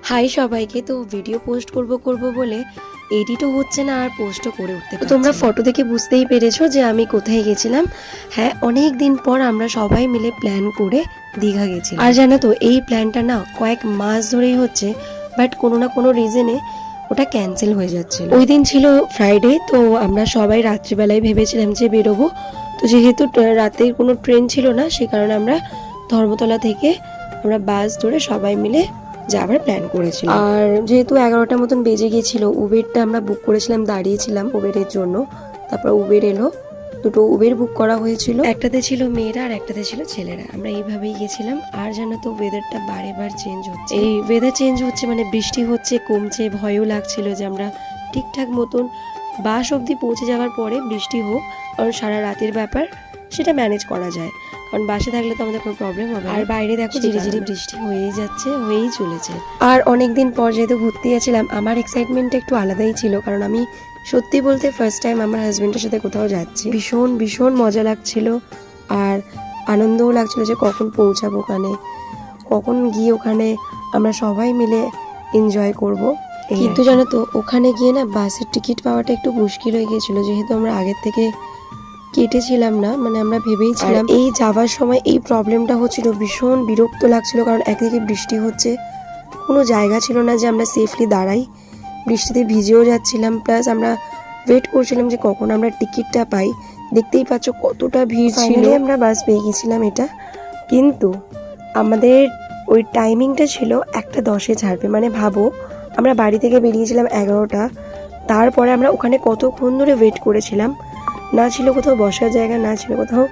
High সবাইকে। তো video post করব বলে এডিটও হচ্ছে না আর পোস্টও করে উঠতে পারছি না। তোমরা ফটো দেখে বুঝতেই পেরেছো যে আমি কোথায় গেছিলাম। হ্যাঁ, অনেক দিন পর আমরা সবাই মিলে প্ল্যান করে দীঘা গেছিলাম। আর জানো তো এই প্ল্যানটা না কয়েক মাস ধরেই হচ্ছে, বাট কোনো না কোনো রিজনে ওটা ক্যান্সেল হয়ে যাচ্ছিল। ওই দিন ছিল ফ্রাইডে, তো আমরা সবাই রাত্রিবেলায় ভেবেছিলাম যে বেরোবো। তো যেহেতু রাতের কোনো ট্রেন ছিল না, সে কারণে আমরা ধর্মতলা থেকে আমরা বাস ধরে সবাই মিলে যাবার প্ল্যান করেছিলাম। আর যেহেতু 11টার মতন বেজে গিয়েছিল, উবেরটা আমরা বুক করেছিলাম, দাঁড়িয়েছিলাম উবেরের জন্য। তারপর উবের এলো, দুটো উবের বুক করা হয়েছিল, একটাতে ছিল মেয়েরা আর একটাতে ছিল ছেলেরা। আমরা এইভাবেই গেছিলাম। আর জানো তো ওয়েদারটা বারেবার চেঞ্জ হচ্ছে। এই ওয়েদার চেঞ্জ হচ্ছে মানে বৃষ্টি হচ্ছে, কমছে, ভয়ও লাগছিল যে আমরা ঠিকঠাক মতন বাস অবধি পৌঁছে যাওয়ার পরে বৃষ্টি হোক, কারণ সারা রাতের ব্যাপার, সেটা ম্যানেজ করা যায়, কারণ বাসে থাকলে তো আমাদের কোনো প্রবলেম হবে। আর বাইরে দেখো ঝিরিঝিরি বৃষ্টি হয়েই যাচ্ছে, হয়েই চলেছে। আর অনেকদিন পর যেহেতু ঘুরতে যাচ্ছিলাম, আমার এক্সাইটমেন্টটা একটু আলাদাই ছিল, কারণ আমি সত্যি বলতে ফার্স্ট টাইম আমার হাজবেন্ডের সাথে কোথাও যাচ্ছি। ভীষণ ভীষণ মজা লাগছিল আর আনন্দও লাগছিল যে কখন পৌঁছাবো ওখানে, কখন গিয়ে ওখানে আমরা সবাই মিলে এনজয় করব। কিন্তু জানো তো ওখানে গিয়ে না বাসের টিকিট পাওয়াটা একটু মুশকিল হয়ে গিয়েছিল, যেহেতু আমরা আগের থেকে কেটেছিলাম না, মানে আমরা ভেবেইছিলাম। এই যাওয়ার সময় এই প্রবলেমটা হচ্ছিল, ভীষণ বিরক্ত লাগছিল, কারণ একদিকে বৃষ্টি হচ্ছে, কোনো জায়গা ছিল না যে আমরা সেফলি দাঁড়াই, বৃষ্টিতে ভিজেও যাচ্ছিলাম, প্লাস আমরা ওয়েট করছিলাম যে কখন আমরা টিকিটটা পাই। দেখতেই পাচ্ছ কতটা ভিড় ছিল। আমরা বাস পেয়ে গেছিলাম এটা, কিন্তু আমাদের ওই টাইমিংটা ছিল 1:10 ছাড়বে। মানে ভাবো, আমরা বাড়ি থেকে বেরিয়েছিলাম 11টা, তারপরে আমরা ওখানে কতক্ষণ ধরে ওয়েট করেছিলাম, না ছিল কোথাও বসার জায়গা, না ছিল কোথাও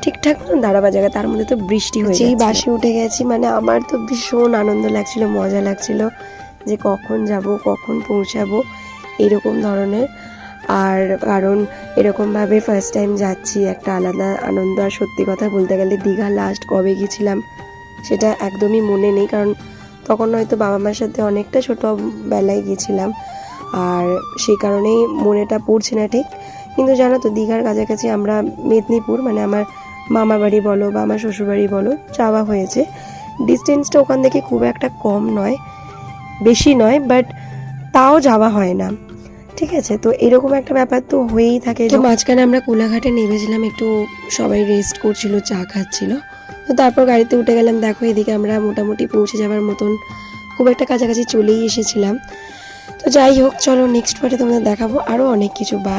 ঠিকঠাক মতন দাঁড়াবার জায়গা, তার মধ্যে তো বৃষ্টি হয়েছে। এই বাসে উঠে গেছি, মানে আমার তো ভীষণ আনন্দ লাগছিল, মজা লাগছিল যে কখন যাব, কখন পৌঁছাবো, এরকম ধরনের। আর কারণ এরকমাবে ফার্স্ট টাইম যাচ্ছি, একটা আলাদা আনন্দ। আর সত্যি কথা বলতে গেলে দীঘা লাস্ট কবে গেছিলাম সেটা একদমই মনে নেই, কারণ তখন হয়তো বাবা মার সাথে অনেকটা ছোটোবেলায় গেছিলাম, আর সেই কারণেই মনেটা পড়ছে না ঠিক। কিন্তু জানো তো দীঘার কাছাকাছি আমরা মেদিনীপুর, মানে আমার মামা বাড়ি বলো বা আমার শ্বশুরবাড়ি বলো, যাওয়া হয়েছে। ডিস্টেন্সটা ওখান থেকে খুব একটা কম নয়, বেশি নয়, বাট তাও যাওয়া হয় না, ঠিক আছে। তো এরকম একটা ব্যাপার তো হয়েই থাকে। তো মাঝখানে আমরা কোলাঘাটে নেমেছিলাম, একটু সবাই রেস্ট করছিল, চা খাচ্ছিল। তো তারপর গাড়িতে উঠে গেলাম। দেখো এদিকে আমরা মোটামুটি পৌঁছে যাওয়ার মতন খুব একটা কাছাকাছি চলেই এসেছিলাম। তো যাই হোক, চলো নেক্সট পার্টে তোমাদের দেখাবো আরও অনেক কিছু। বা